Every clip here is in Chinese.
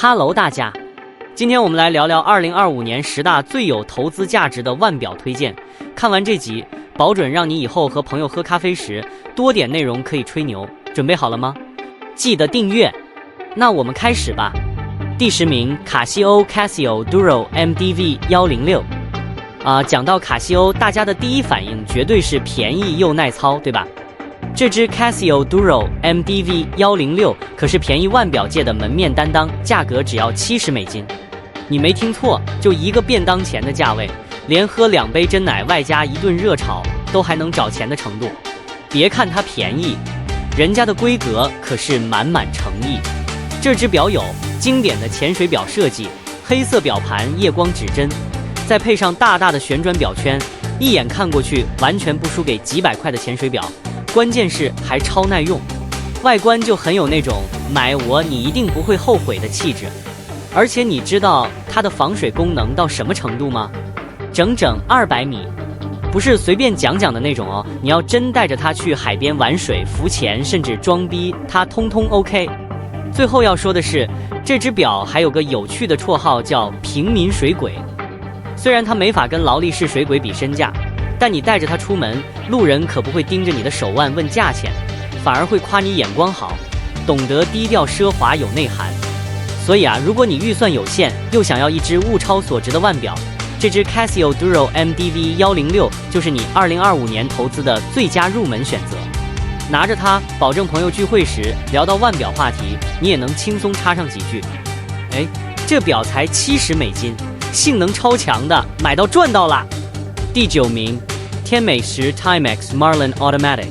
Hello， 大家，今天我们来聊聊2025年10大最有投资价值的腕表推荐。看完这集，保准让你以后和朋友喝咖啡时多点内容可以吹牛。准备好了吗？记得订阅。那我们开始吧。第10名，卡西欧 Casio Duro MDV 106。讲到卡西欧，大家的第一反应绝对是便宜又耐操，对吧？这只 Casio Duro MDV 106可是便宜腕表界的门面担当，价格只要70美金。你没听错，就一个便当钱的价位，连喝2杯真奶外加一顿热炒都还能找钱的程度。别看它便宜，人家的规格可是满满诚意。这只表有经典的潜水表设计，黑色表盘夜光指针，再配上大大的旋转表圈，一眼看过去完全不输给几百块的潜水表。关键是还超耐用，外观就很有那种买我你一定不会后悔的气质。而且你知道它的防水功能到什么程度吗？整整200米，不是随便讲讲的那种哦。你要真带着它去海边玩水、浮潜，甚至装逼，它通通 OK。最后要说的是，这只表还有个有趣的绰号叫平民水鬼。虽然它没法跟劳力士水鬼比身价，但你带着它出门，路人可不会盯着你的手腕问价钱，反而会夸你眼光好，懂得低调奢华有内涵。所以如果你预算有限，又想要一只物超所值的腕表，这只 Casio Duro MDV 106就是你2025年投资的最佳入门选择。拿着它，保证朋友聚会时聊到腕表话题，你也能轻松插上几句。这表才70美金，性能超强的，买到赚到啦！第9名，天美时 Timex Marlin Automatic。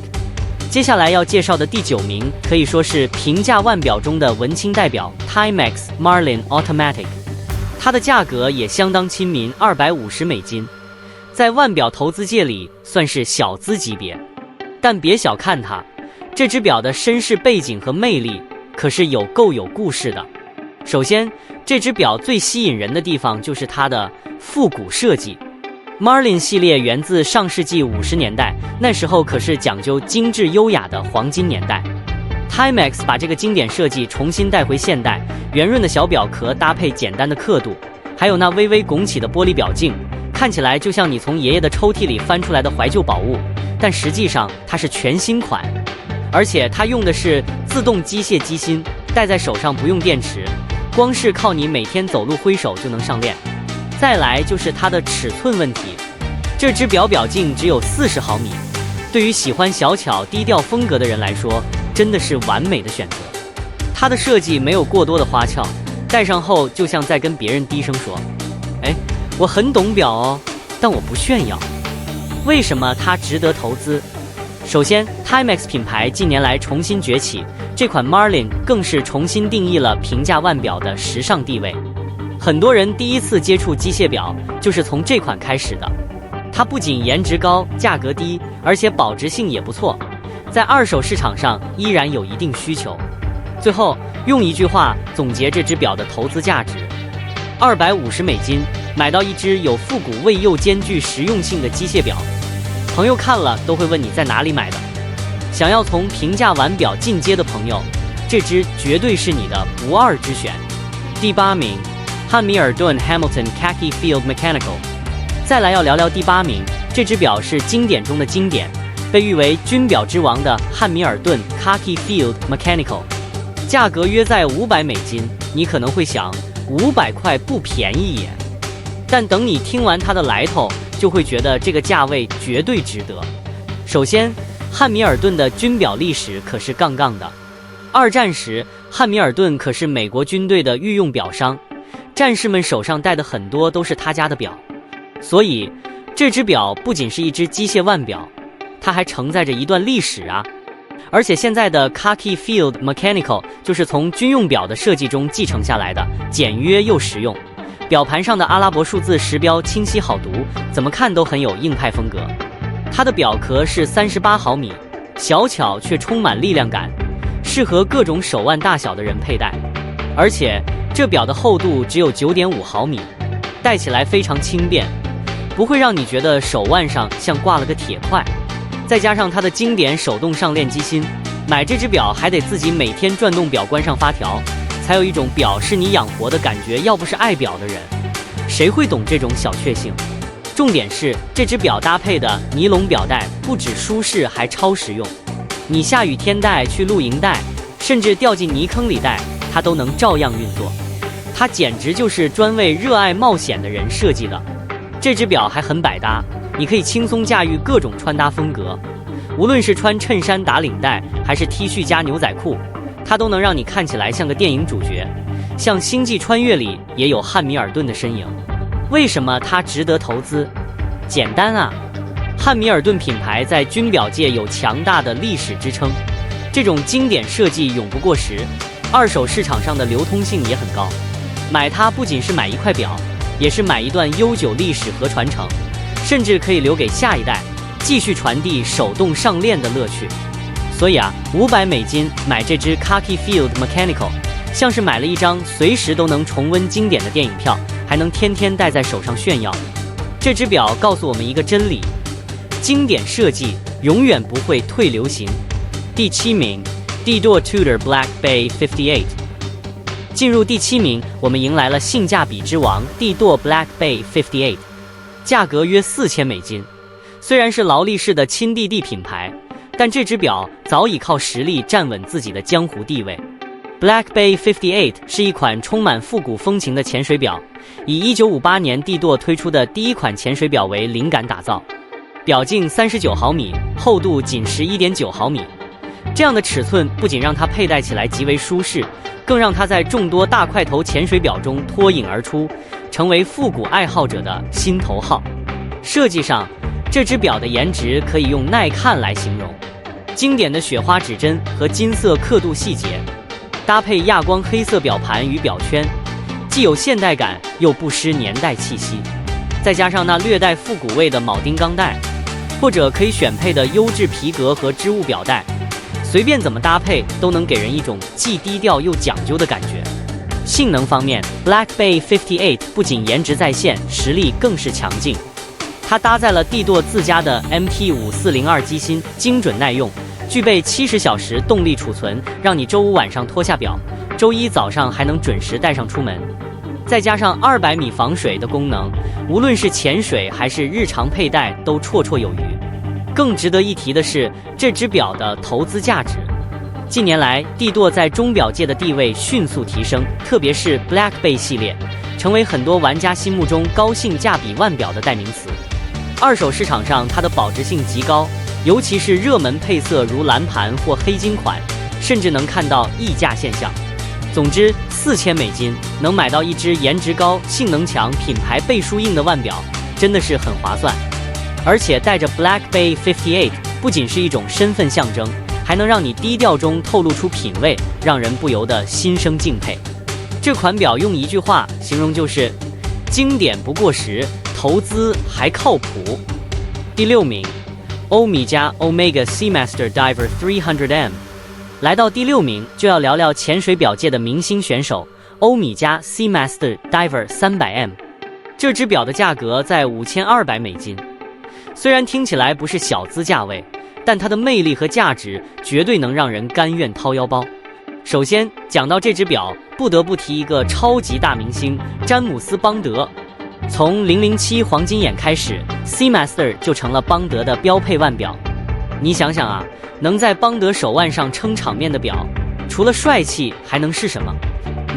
接下来要介绍的第9名可以说是平价腕表中的文青代表 Timex Marlin Automatic， 它的价格也相当亲民，250美金，在腕表投资界里算是小资级别。但别小看它，这只表的身世背景和魅力可是有够有故事的。首先，这只表最吸引人的地方就是它的复古设计。Marlin 系列源自上世纪50年代，那时候可是讲究精致优雅的黄金年代。Timex 把这个经典设计重新带回现代，圆润的小表壳搭配简单的刻度，还有那微微拱起的玻璃表镜，看起来就像你从爷爷的抽屉里翻出来的怀旧宝物。但实际上它是全新款，而且它用的是自动机械机芯，戴在手上不用电池，光是靠你每天走路挥手就能上链。再来就是它的尺寸问题，这只表径只有40毫米，对于喜欢小巧低调风格的人来说，真的是完美的选择。它的设计没有过多的花俏，戴上后就像在跟别人低声说：我很懂表哦，但我不炫耀。为什么它值得投资？首先 Timex 品牌近年来重新崛起，这款 Marlin 更是重新定义了平价腕表的时尚地位。很多人第一次接触机械表就是从这款开始的。它不仅颜值高、价格低，而且保值性也不错，在二手市场上依然有一定需求。最后用一句话总结这只表的投资价值：250美金买到一只有复古味又兼具实用性的机械表。朋友看了都会问你在哪里买的。想要从平价腕表进阶的朋友，这只绝对是你的不二之选。第8名，汉密尔顿 Hamilton Khaki Field Mechanical。 再来要聊聊第8名，这只表是经典中的经典，被誉为军表之王的汉密尔顿 Khaki Field Mechanical， 价格约在500美金。你可能会想，500块不便宜耶，但等你听完它的来头，就会觉得这个价位绝对值得。首先，汉密尔顿的军表历史可是杠杠的。2战时，汉密尔顿可是美国军队的御用表商，战士们手上戴的很多都是他家的表，所以这只表不仅是一只机械腕表，它还承载着一段历史啊。而且现在的 Khaki Field Mechanical 就是从军用表的设计中继承下来的，简约又实用。表盘上的阿拉伯数字时标清晰好读，怎么看都很有硬派风格。它的表壳是38毫米，小巧却充满力量感，适合各种手腕大小的人佩戴。而且这表的厚度只有9.5毫米，戴起来非常轻便，不会让你觉得手腕上像挂了个铁块。再加上它的经典手动上链机芯，买这只表还得自己每天转动表关上发条，才有一种表是你养活的感觉。要不是爱表的人，谁会懂这种小确幸？重点是这只表搭配的尼龙表带不止舒适，还超实用。你下雨天戴、去露营戴，甚至掉进泥坑里戴，它都能照样运作。它简直就是专为热爱冒险的人设计的。这只表还很百搭，你可以轻松驾驭各种穿搭风格，无论是穿衬衫打领带，还是 T 恤加牛仔裤，它都能让你看起来像个电影主角。像《星际穿越》里也有汉密尔顿的身影。为什么它值得投资？简单啊，汉密尔顿品牌在军表界有强大的历史支撑，这种经典设计永不过时，二手市场上的流通性也很高。买它不仅是买一块表，也是买一段悠久历史和传承，甚至可以留给下一代，继续传递手动上链的乐趣。所以啊，$500买这只 Khaki Field Mechanical， 像是买了一张随时都能重温经典的电影票，还能天天戴在手上炫耀。这只表告诉我们一个真理：经典设计永远不会退流行。第7名 ，Dior Tudor Black Bay 58。进入第7名，我们迎来了性价比之王 Dior Black Bay 58，价格约$4000。虽然是劳力士的亲弟弟品牌，但这只表早已靠实力站稳自己的江湖地位。Black Bay 58是一款充满复古风情的潜水表，以1958年帝舵推出的第一款潜水表为灵感打造。表径39毫米，厚度仅11.9毫米。这样的尺寸不仅让它佩戴起来极为舒适，更让它在众多大块头潜水表中脱颖而出，成为复古爱好者的心头好。设计上，这只表的颜值可以用耐看来形容，经典的雪花指针和金色刻度细节，搭配亚光黑色表盘与表圈，既有现代感又不失年代气息。再加上那略带复古味的铆钉钢带，或者可以选配的优质皮革和织物表带，随便怎么搭配都能给人一种既低调又讲究的感觉。性能方面 ，Black Bay 58不仅颜值在线，实力更是强劲。它搭载了帝舵自家的 MT5402机芯，精准耐用，具备70小时动力储存，让你周五晚上脱下表，周一早上还能准时带上出门。再加上200米防水的功能，无论是潜水还是日常佩戴都绰绰有余。更值得一提的是，这只表的投资价值。近年来，帝舵在钟表界的地位迅速提升，特别是 Black Bay 系列，成为很多玩家心目中高性价比腕表的代名词。二手市场上，它的保值性极高，尤其是热门配色如蓝盘或黑金款，甚至能看到溢价现象。总之，$4000能买到一只颜值高、性能强、品牌背书硬的腕表，真的是很划算。而且带着 Black Bay 58，不仅是一种身份象征，还能让你低调中透露出品味，让人不由得心生敬佩。这款表用一句话形容就是经典不过时，投资还靠谱。第6名，欧米茄 Omega Seamaster Diver 300M。来到第6名，就要聊聊潜水表界的明星选手欧米茄 Seamaster Diver 300M。这只表的价格在$5200。虽然听起来不是小资价位，但它的魅力和价值绝对能让人甘愿掏腰包。首先讲到这只表，不得不提一个超级大明星詹姆斯·邦德。从007黄金眼开始 ，Seamaster 就成了邦德的标配腕表。你想想啊，能在邦德手腕上撑场面的表，除了帅气还能是什么？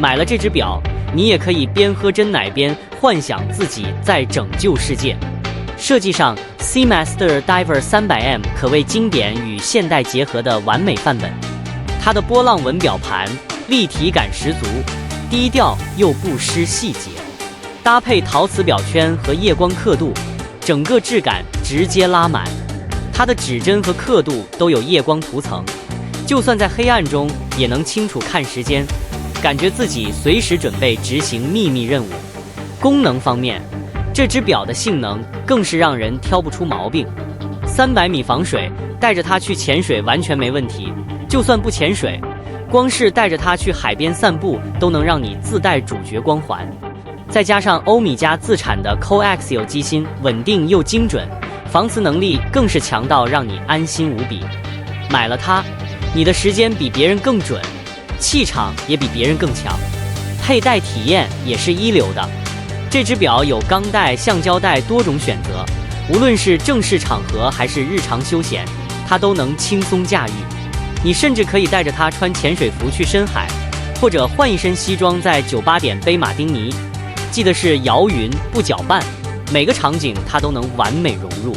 买了这只表，你也可以边喝真奶边幻想自己在拯救世界。设计上 ，Seamaster Diver 300M 可谓经典与现代结合的完美范本。它的波浪纹表盘立体感十足，低调又不失细节，搭配陶瓷表圈和夜光刻度，整个质感直接拉满。它的指针和刻度都有夜光涂层，就算在黑暗中也能清楚看时间，感觉自己随时准备执行秘密任务。功能方面，这只表的性能更是让人挑不出毛病。300米防水，带着它去潜水完全没问题。就算不潜水，光是带着它去海边散步都能让你自带主角光环。再加上欧米茄自产的 Coaxial 机芯，稳定又精准，防磁能力更是强到让你安心无比。买了它，你的时间比别人更准，气场也比别人更强，佩戴体验也是一流的。这只表有钢带、橡胶带多种选择，无论是正式场合还是日常休闲，它都能轻松驾驭。你甚至可以带着它穿潜水服去深海，或者换一身西装在酒吧点杯马丁尼。记得是摇匀不搅拌，每个场景它都能完美融入。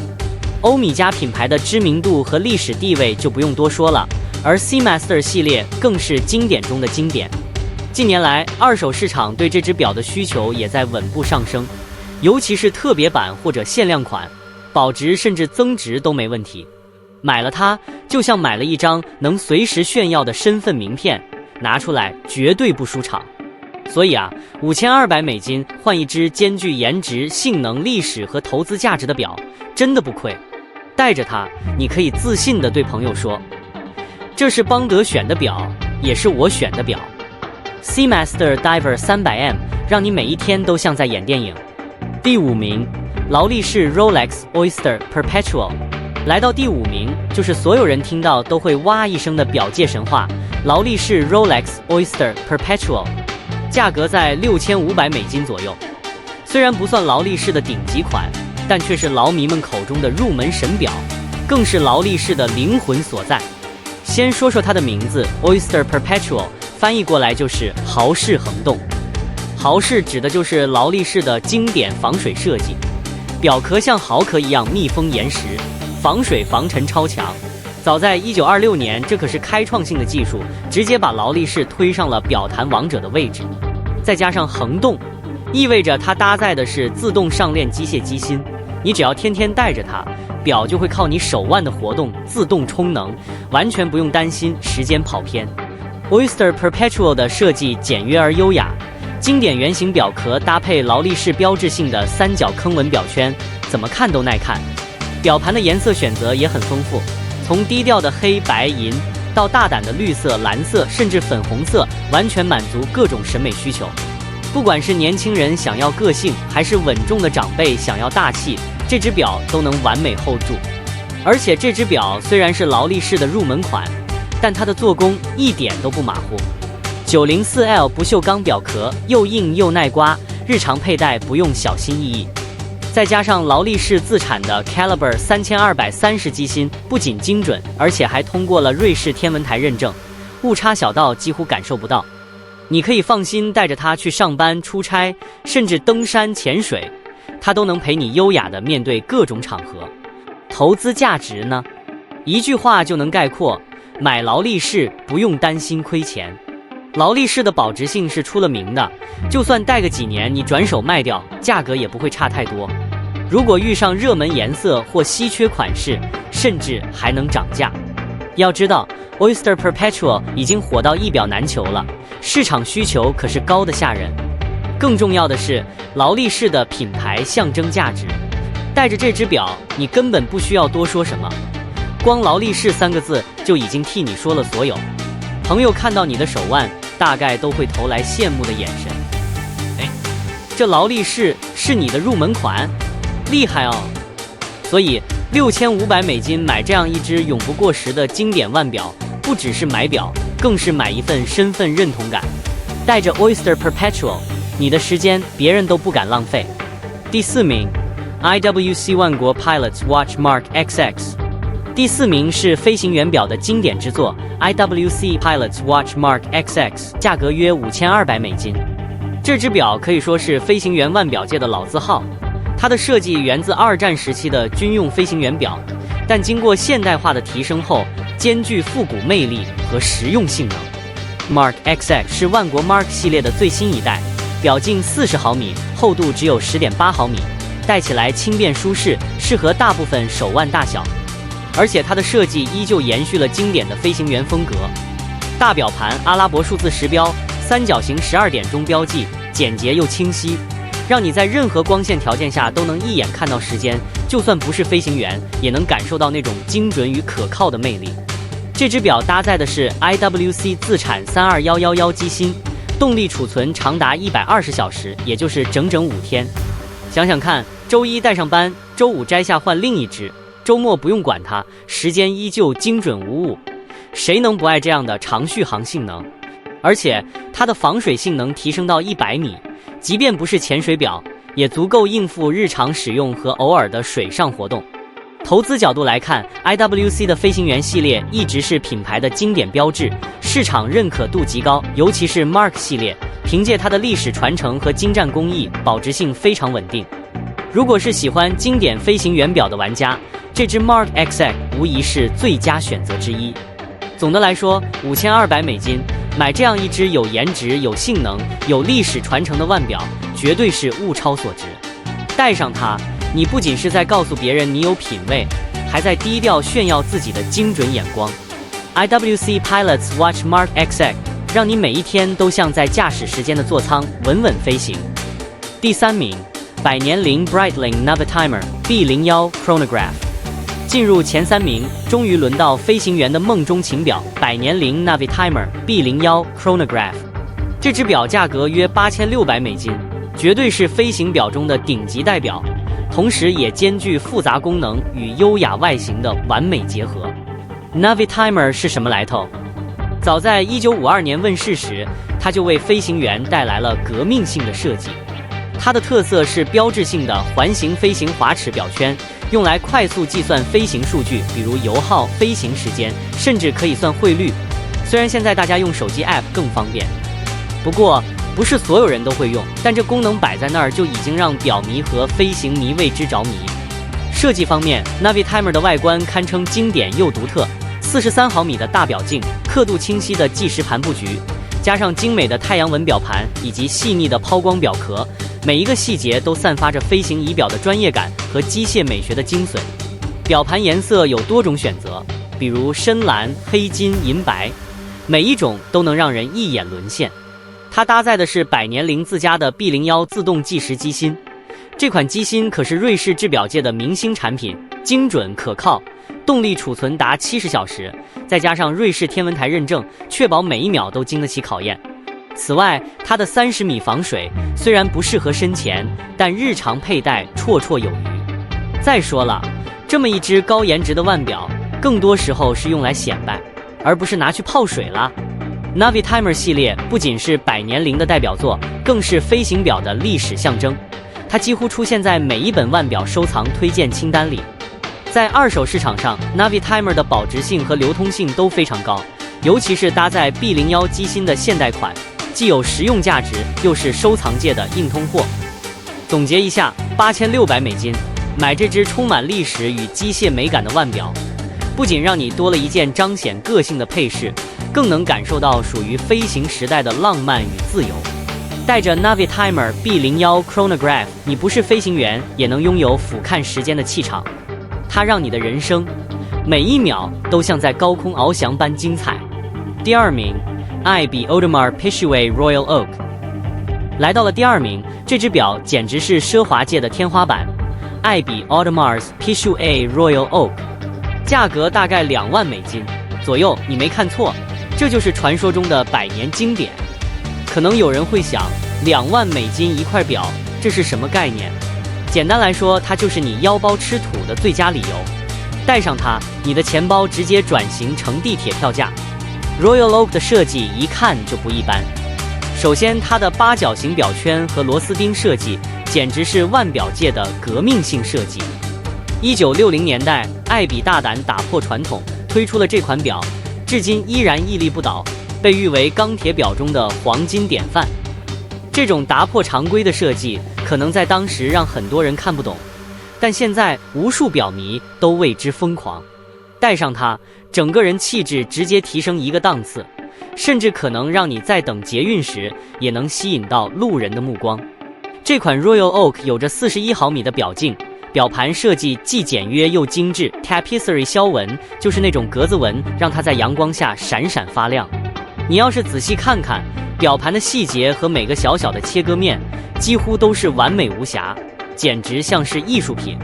欧米茄品牌的知名度和历史地位就不用多说了，而 Seamaster 系列更是经典中的经典。近年来，二手市场对这只表的需求也在稳步上升，尤其是特别版或者限量款，保值甚至增值都没问题。买了它，就像买了一张能随时炫耀的身份名片，拿出来绝对不输场。所以啊，$5200换一只兼具颜值、性能、历史和投资价值的表，真的不亏。带着它，你可以自信地对朋友说：“这是邦德选的表，也是我选的表。” Seamaster Diver 300M 让你每一天都像在演电影。第5名，劳力士 Rolex Oyster Perpetual。来到第5名，就是所有人听到都会哇一声的表界神话——劳力士 Rolex Oyster Perpetual， 价格在$6500左右。虽然不算劳力士的顶级款，但却是劳迷们口中的入门神表，更是劳力士的灵魂所在。先说说它的名字 Oyster Perpetual， 翻译过来就是豪士恒动。豪士指的就是劳力士的经典防水设计，表壳像豪壳一样密封严实，防水防尘超强。早在1926年，这可是开创性的技术，直接把劳力士推上了表坛王者的位置。再加上恒动，意味着它搭载的是自动上链机械机芯，你只要天天带着它，表就会靠你手腕的活动自动充能，完全不用担心时间跑偏。Oyster Perpetual 的设计简约而优雅，经典圆形表壳搭配劳力士标志性的三角坑纹表圈，怎么看都耐看。表盘的颜色选择也很丰富，从低调的黑白银到大胆的绿色、蓝色，甚至粉红色，完全满足各种审美需求。不管是年轻人想要个性，还是稳重的长辈想要大气，这只表都能完美 hold 住。而且这只表虽然是劳力士的入门款，但它的做工一点都不马虎。904L 不锈钢表壳，又硬又耐刮，日常佩戴不用小心翼翼。再加上劳力士自产的 Caliber 3230机芯，不仅精准，而且还通过了瑞士天文台认证，误差小到几乎感受不到。你可以放心带着它去上班、出差，甚至登山、潜水，它都能陪你优雅地面对各种场合。投资价值呢？一句话就能概括：买劳力士不用担心亏钱。劳力士的保值性是出了名的，就算戴个几年，你转手卖掉，价格也不会差太多。如果遇上热门颜色或稀缺款式，甚至还能涨价。要知道 Oyster Perpetual 已经火到一表难求了，市场需求可是高得吓人。更重要的是，劳力士的品牌象征价值。带着这只表，你根本不需要多说什么，光劳力士3个字就已经替你说了所有。朋友看到你的手腕，大概都会投来羡慕的眼神。哎，这劳力士是你的入门款？厉害哦！所以$6500买这样一只永不过时的经典腕表，不只是买表，更是买一份身份认同感。带着 Oyster Perpetual， 你的时间别人都不敢浪费。第4名 ，IWC 万国 Pilots Watch Mark XX。第4名是飞行员表的经典之作 IWC Pilots Watch Mark XX， 价格约$5200。这只表可以说是飞行员腕表界的老字号。它的设计源自2战时期的军用飞行员表，但经过现代化的提升后，兼具复古魅力和实用性能。Mark XX 是万国 Mark 系列的最新一代，表径40毫米，厚度只有10.8毫米，戴起来轻便舒适，适合大部分手腕大小。而且它的设计依旧延续了经典的飞行员风格，大表盘阿拉伯数字时标，三角形12点钟标记，简洁又清晰，让你在任何光线条件下都能一眼看到时间，就算不是飞行员，也能感受到那种精准与可靠的魅力。这只表搭载的是 IWC 自产32111机芯，动力储存长达120小时，也就是整整5天。想想看，周一带上班，周五摘下换另一只，周末不用管它，时间依旧精准无误。谁能不爱这样的长续航性能？而且它的防水性能提升到100米，即便不是潜水表，也足够应付日常使用和偶尔的水上活动。投资角度来看 ，IWC 的飞行员系列一直是品牌的经典标志，市场认可度极高，尤其是 Mark 系列，凭借它的历史传承和精湛工艺，保值性非常稳定。如果是喜欢经典飞行员表的玩家，这只 Mark XX 无疑是最佳选择之一。总的来说，$5200买这样一只有颜值、有性能、有历史传承的腕表，绝对是物超所值。戴上它，你不仅是在告诉别人你有品味，还在低调炫耀自己的精准眼光。IWC Pilots Watch Mark XX 让你每一天都像在驾驶时间的座舱稳稳飞行。第3名，百年灵 Breitling Navitimer B01 Chronograph。进入前3名，终于轮到飞行员的梦中情表百年灵 Navitimer B01 Chronograph。这只表价格约$8600，绝对是飞行表中的顶级代表，同时也兼具复杂功能与优雅外形的完美结合。Navitimer 是什么来头？早在1952年问世时，它就为飞行员带来了革命性的设计。它的特色是标志性的环形飞行滑尺表圈，用来快速计算飞行数据，比如油耗、飞行时间，甚至可以算汇率。虽然现在大家用手机 App 更方便，不过不是所有人都会用，但这功能摆在那儿就已经让表迷和飞行迷为之着迷。设计方面 ，Navitimer 的外观堪称经典又独特，43毫米的大表径，刻度清晰的计时盘布局，加上精美的太阳纹表盘以及细腻的抛光表壳，每一个细节都散发着飞行仪表的专业感和机械美学的精髓。表盘颜色有多种选择，比如深蓝、黑金、银白，每一种都能让人一眼沦陷。它搭载的是百年灵自家的 B01 自动计时机芯，这款机芯可是瑞士制表界的明星产品，精准可靠，动力储存达70小时，再加上瑞士天文台认证，确保每一秒都经得起考验。此外，它的30米防水虽然不适合深潜，但日常佩戴绰绰有余。再说了，这么一只高颜值的腕表，更多时候是用来显摆，而不是拿去泡水了。Navitimer 系列不仅是百年灵的代表作，更是飞行表的历史象征。它几乎出现在每一本腕表收藏推荐清单里。在二手市场上 ，Navitimer 的保值性和流通性都非常高，尤其是搭载 B01 机芯的现代款，既有实用价值，又是收藏界的硬通货。总结一下，$8600买这只充满历史与机械美感的腕表，不仅让你多了一件彰显个性的配饰，更能感受到属于飞行时代的浪漫与自由。带着 Navitimer B01 Chronograph， 你不是飞行员也能拥有俯瞰时间的气场。它让你的人生每一秒都像在高空翱翔般精彩。第2名 ，IB Audemars Piguet Royal Oak。来到了第2名，这只表简直是奢华界的天花板。IB Audemars Piguet Royal Oak， 价格大概$2万左右，你没看错，这就是传说中的百年经典。可能有人会想，$2万一块表，这是什么概念？简单来说，它就是你腰包吃土的最佳理由。带上它，你的钱包直接转型成地铁票价。Royal Oak 的设计一看就不一般。首先，它的八角形表圈和螺丝钉设计简直是腕表界的革命性设计。1960年代，艾比大胆打破传统，推出了这款表，至今依然屹立不倒，被誉为钢铁表中的黄金典范。这种打破常规的设计，可能在当时让很多人看不懂，但现在无数表迷都为之疯狂。戴上它，整个人气质直接提升一个档次，甚至可能让你在等捷运时也能吸引到路人的目光。这款 Royal Oak 有着41毫米的表径，表盘设计既简约又精致 ，Tapisserie 销纹就是那种格子纹，让它在阳光下闪闪发亮。你要是仔细看看表盘的细节和每个小小的切割面，几乎都是完美无瑕，简直像是艺术品。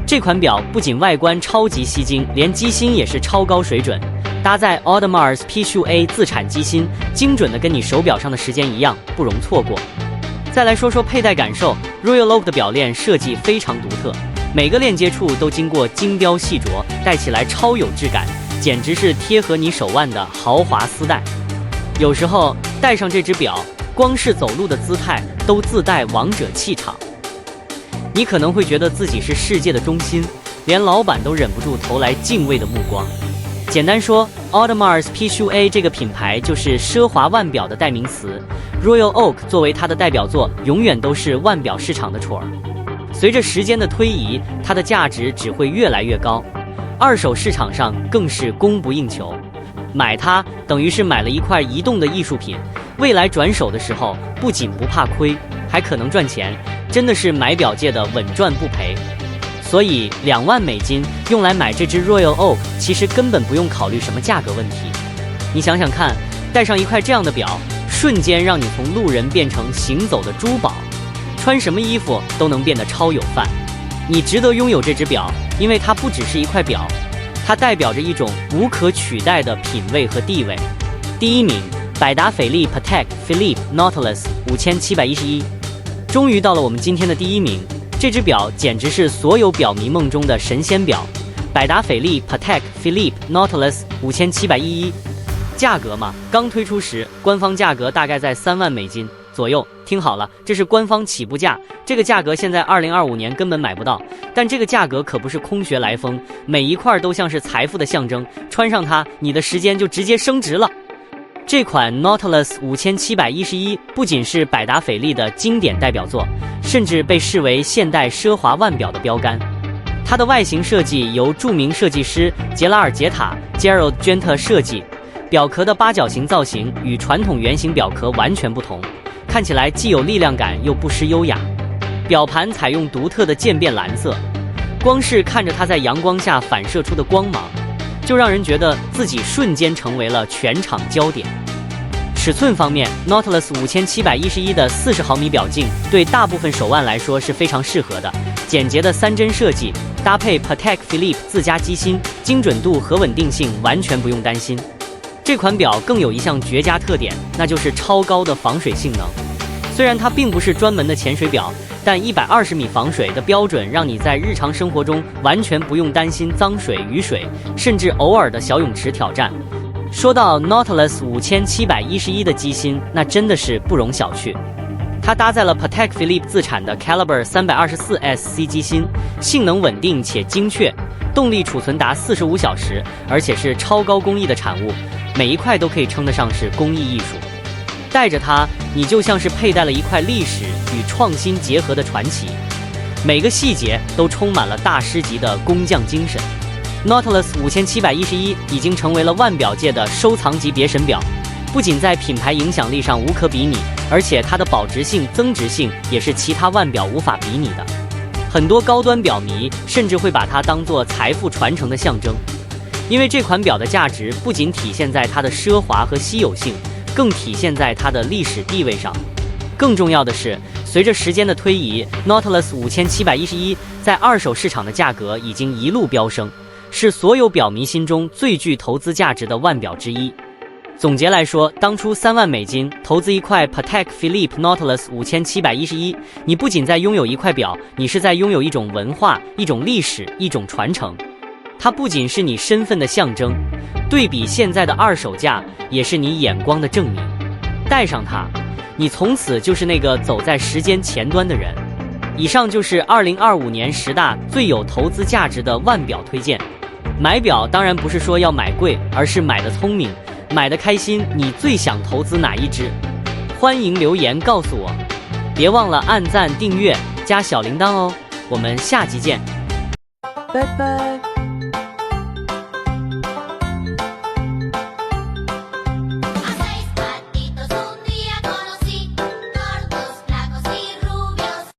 这款表不仅外观超级吸睛，连机芯也是超高水准，搭载 Audemars Piguet 自产机芯，精准的跟你手表上的时间一样，不容错过。再来说说佩戴感受 ，Royal Oak 的表链设计非常独特，每个链接处都经过精雕细琢，戴起来超有质感，简直是贴合你手腕的豪华丝带。有时候戴上这只表，光是走路的姿态都自带王者气场。你可能会觉得自己是世界的中心，连老板都忍不住投来敬畏的目光。简单说 ，Audemars Piguet 这个品牌就是奢华腕表的代名词。Royal Oak 作为它的代表作，永远都是腕表市场的宠儿。随着时间的推移，它的价值只会越来越高，二手市场上更是供不应求。买它等于是买了一块移动的艺术品，未来转手的时候不仅不怕亏，还可能赚钱，真的是买表界的稳赚不赔。所以2万美金用来买这只 Royal Oak， 其实根本不用考虑什么价格问题。你想想看，戴上一块这样的表，瞬间让你从路人变成行走的珠宝，穿什么衣服都能变得超有范。你值得拥有这只表，因为它不只是一块表，它代表着一种无可取代的品味和地位。第1名，百达翡丽 Patek Philippe Nautilus 5711。终于到了我们今天的第1名。这只表简直是所有表迷梦中的神仙表，百达翡丽 Patek Philippe Nautilus 5711。价格嘛，刚推出时官方价格大概在3万美金左右。听好了，这是官方起步价，这个价格现在2025年根本买不到。但这个价格可不是空穴来风，每一块都像是财富的象征，穿上它，你的时间就直接升值了。这款 Nautilus 5711不仅是百达翡丽的经典代表作，甚至被视为现代奢华腕表的标杆。它的外形设计由著名设计师杰拉尔杰塔 Gerald Genta 设计，表壳的八角形造型与传统圆形表壳完全不同，看起来既有力量感又不失优雅。表盘采用独特的渐变蓝色，光是看着它在阳光下反射出的光芒，就让人觉得自己瞬间成为了全场焦点。尺寸方面 ，Nautilus 5711的40毫米表径对大部分手腕来说是非常适合的。简洁的3针设计，搭配 Patek Philippe 自家机芯，精准度和稳定性完全不用担心。这款表更有一项绝佳特点，那就是超高的防水性能。虽然它并不是专门的潜水表，但120米防水的标准让你在日常生活中完全不用担心脏水、雨水，甚至偶尔的小泳池挑战。说到 Nautilus 5711的机芯，那真的是不容小觑。它搭载了 Patek Philippe 自产的 Calibre 324SC 机芯，性能稳定且精确，动力储存达45小时，而且是超高工艺的产物，每一块都可以称得上是工艺艺术。带着它，你就像是佩戴了一块历史与创新结合的传奇，每个细节都充满了大师级的工匠精神。Nautilus 5711已经成为了腕表界的收藏级别神表，不仅在品牌影响力上无可比拟，而且它的保值性、增值性也是其他腕表无法比拟的。很多高端表迷甚至会把它当作财富传承的象征，因为这款表的价值不仅体现在它的奢华和稀有性，更体现在它的历史地位上。更重要的是，随着时间的推移 ，Nautilus 5711在二手市场的价格已经一路飙升，是所有表迷心中最具投资价值的腕表之一。总结来说，当初3万美金投资一块 Patek Philippe Nautilus 5711，你不仅在拥有一块表，你是在拥有一种文化、一种历史、一种传承。它不仅是你身份的象征，对比现在的二手价，也是你眼光的证明。戴上它，你从此就是那个走在时间前端的人。以上就是2025年10大最有投资价值的腕表推荐。买表当然不是说要买贵，而是买的聪明，买的开心。你最想投资哪一只？欢迎留言告诉我，别忘了按赞、订阅、加小铃铛哦。我们下集见，拜拜。